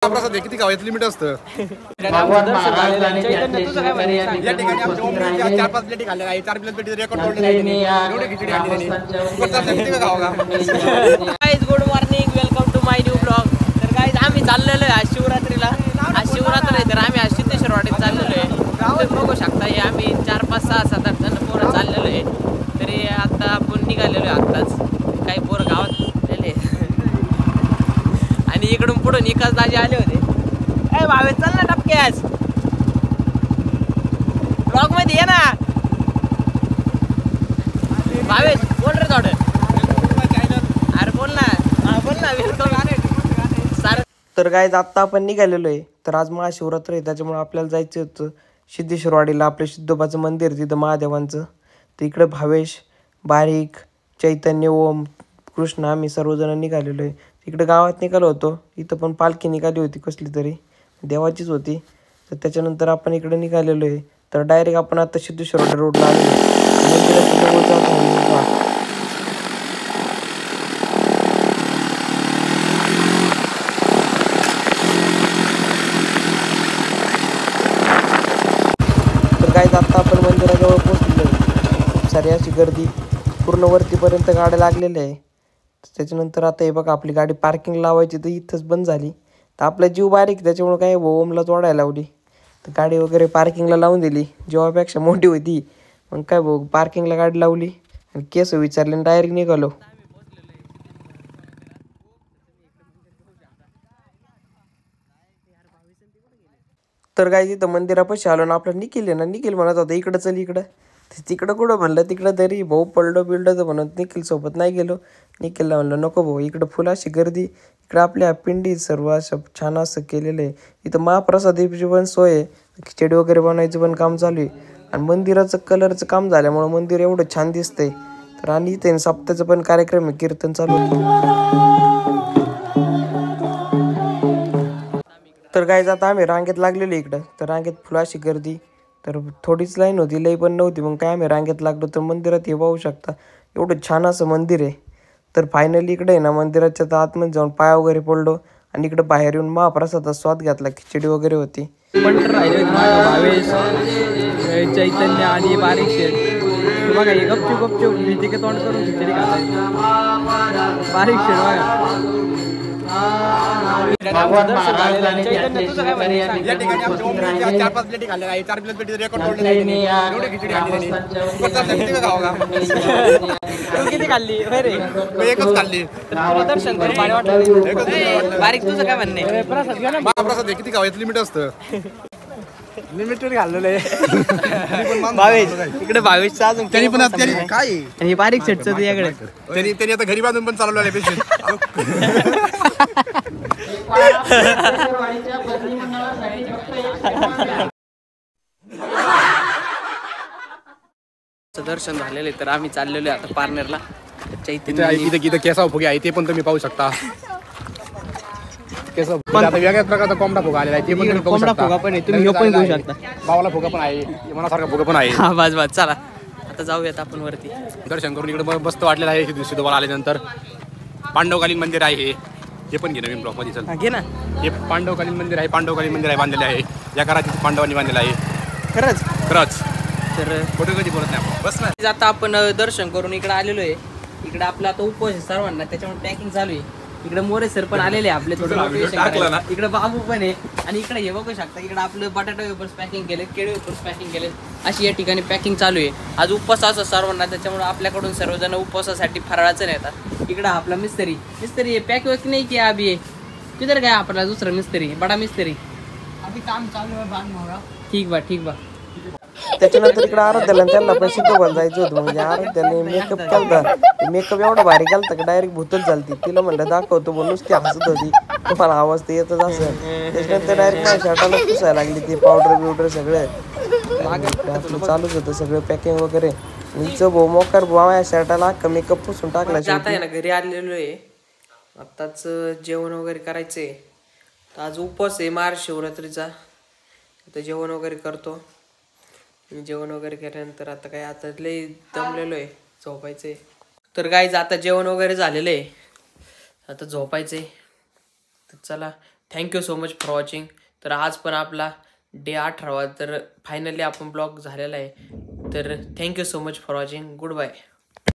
प्रसाद किती गावात लिमिट असतं. या ठिकाणी 4-5 प्लेटी खाल्ल्या आहे, 4 प्लेटी रेकॉर्ड तोडले नाही. एवढे खिचडी आणली त्यांनी guys good morning, welcome to my new blog. तर गाइस आम्ही चाललेलो आहे आज शिवरात्रीला. आज शिवरात्र आहे तर आम्ही आज सिद्धेश्वर वाडीत चाललेलो आहे. तुम्ही बघू शकता हे आम्ही 4, 5, 6, 7, 8 जण पोरं चाललेलो आहे. तरी आता आपण निघालेलो आहे आत्ताच. काही पोरं गावात आणि इकडून पुढून एकाच दाजी आले होते. ए भावे चल ना टपक्यास ब्लॉग मध्ये ये ना भावे, बोल रे थोडं. अरे बोल ना वेलकम. तर गाइस आत्ता आपण निघालेलो आहे. तर आज महाशिवरात्र आहे त्याच्यामुळे आपल्याला जायचं होतं सिद्धेश्वरवाडीला. आपलं सिद्धोबाचं मंदिर तिथं महादेवांचं. तर इकडे भावेश, बारीक, चैतन्य, ओम, कृष्ण आम्ही सर्वजण निघालेलो आहे. इकडे गावात निघालो होतो. इथं पण पालखी निघाली होती कसली तरी देवाचीच होती. तर त्याच्यानंतर आपण इकडे निघालेलो आहे. तर डायरेक्ट आपण आता सिद्धेश्वर रोडला आलो. तर काय आता आपण मंदिराजवळ पोहोचलेलो आहे. खूप सारी अशी गर्दी, पूर्ण वरतीपर्यंत गाड्या लागलेल्या आहे. त्याच्यानंतर आता हे बघा आपली गाडी पार्किंग लावायची तर इथंच बंद झाली. तर आपला जीव बारीक त्याच्यामुळे काय ओमला तोडायला लावली. तर गाडी वगैरे पार्किंगला लावून दिली. जीवापेक्षा मोठी होती मग काय भाऊ पार्किंगला गाडी लावली आणि केस विचारले आणि डायरेक्ट निघालो. तर काय तिथं मंदिरापाशी आलो ना आपलं निखिल म्हणत होता इकडं चल इकडं. तिकडं कुठं म्हणलं तिकडं तरी भाऊ पडलो तर म्हणत निखिल सोबत नाही गेलो. निखिलला म्हणलं नको भाऊ इकडं फुल अशी गर्दी. इकडं आपल्या पिंडी सर्व असं छान असं केलेलं आहे. इथं महाप्रसादाची पण सोय आहे. खिचडी वगैरे बनवायचं पण काम चालू आहे. आणि मंदिराचं कलरचं काम झाल्यामुळं मंदिर एवढं छान दिसतंय. तर आणि इथे सप्त्याचं पण कार्यक्रम आहे, कीर्तन चालू आहे. तर काय आता आम्ही रांगेत लागलेलो इकडं. तर रांगेत फुलाशी गर्दी. तर थोडीच लाईन होती, लई पण नव्हती. मग काय आम्ही रांगेत लागलो. तर मंदिरात हे पाहू शकता एवढं छान असं मंदिर आहे. तर फायनली इकडे आहे ना मंदिराच्या तर आतमध्ये जाऊन पाय वगैरे पडलो आणि इकडे बाहेर येऊन महाप्रसादाचा स्वाद घातला. खिचडी वगैरे होती. पंटर राहिले भावेश, चैतन्य आणि बारीक शेड बघा हे गपचूप भीती के तोंड करून खिचडी खाताय. बारीक शेड बघा. या ठिकाणी 4-5 प्लेटी खाल्ल्या आहे, 4 प्लेटी रेकॉर्ड तोडले नाही. एवढे खिचडी आणली त्यांनी. किती खाल्ली रे? एकच खाल्ली. तुला दर्शन कर भारी वाटलं. बारीक तुझं काय म्हणणे? प्रसाद किती गावात लिमिट असतं. लिमिटेड खाल्लेलं आहे. भावेश इकडे भावेशचं अजून त्यांनी पण काय आणि बारीक सेटचं तुझ्याकडे त्यांनी आता घरी बांधून पण चालवलं आहे पेशंट. दर्शन झालेलं आहे. तर आम्ही चाललेलो आहे आता पारनेरला. इथं केसा फुगे आहे ते पण तुम्ही पाहू शकता. आता वेगळ्याच प्रकारचा कोंबडा फुगा आलेला आहे ते पण कोंबडा फुगा पण आहे, तुम्ही पण घेऊ शकता. बावला फुगा पण आहे, मनासारखा फुगा पण आहे. हा बस चला आता जाऊयात आपण वरती. दर्शन करून इकडे मस्त वाटलेलं आहे. सिद्धोबाला आल्यानंतर पांडवकालीन मंदिर आहे हे पण घे नवीन ब्लॉक मध्ये. चल घे ना. हे पांडवकालीन मंदिर आहे बांधलेले आहे. या काळात पांडवांनी बांधलेलं आहे. खरंच तर फोटो कधी बोलत नाही आपण. बस ना. आता आपण दर्शन करून इकडे आलेलो आहे. इकडे आपला आता उपवास आहे सर्वांना त्याच्यामुळे पॅकिंग चालू आहे. इकडे मोरे सर पण आलेले आपले थोडं मोटिवेशन. इकडे बाबू पण आहे आणि इकडे हे बघू शकता इकडे आपलं बटाटा वेपर्स पॅकिंग केले, केळी वेपर्स पॅकिंग केले. अशी या ठिकाणी पॅकिंग चालू आहे. आज उपवास असं सर्वांना त्याच्यामुळे आपल्याकडून सर्वजण उपवासासाठी फराळाचं नेतात. इकडे आपला मिस्त्री पॅक वॅक नाही की अभि आहे किधर काय आपला दुसरा मिस्त्री बडा मिस्त्री अभि काम चालू आहे. ठीक बा. त्याच्यानंतर इकडे आराध्याला त्यांना पण सिद्धोबाला जायचं होतं. म्हणजे आराध्याने मेकअप केलता. मेकअप एवढा भारी केलता की डायरेक्ट भूतच झालती. तिला म्हणलं दाखवतो म्हणून नुसती हसत होती. तुम्हाला आवाज तर येतच असेल. त्याच्यानंतर डायरेक्ट माझ्या शर्टाला पुसायला लागली ती पावडर सगळं चालूच होतं सगळं पॅकिंग वगैरे. भाऊ मोकार माझ्या शर्टाला अख्खा मेकअप पुसून टाकला. आता ना घरी आलेलो आहे. आत्ताच जेवण वगैरे करायचंय. तर आज उपवास आहे महाशिवरात्रीचा. आता जेवण वगैरे करतो. जेवण वगैरे केल्यानंतर आता काय आता लय दमलेलो आहे, झोपायचंय. तर गाईज आता जेवण वगैरे झालेलं आहे, आता झोपायचंय. तर चला thank you so much for watching. तर आज पण आपला डे 18वा तर फायनली आपण ब्लॉग झालेला आहे. तर thank you so much for watching. Good bye.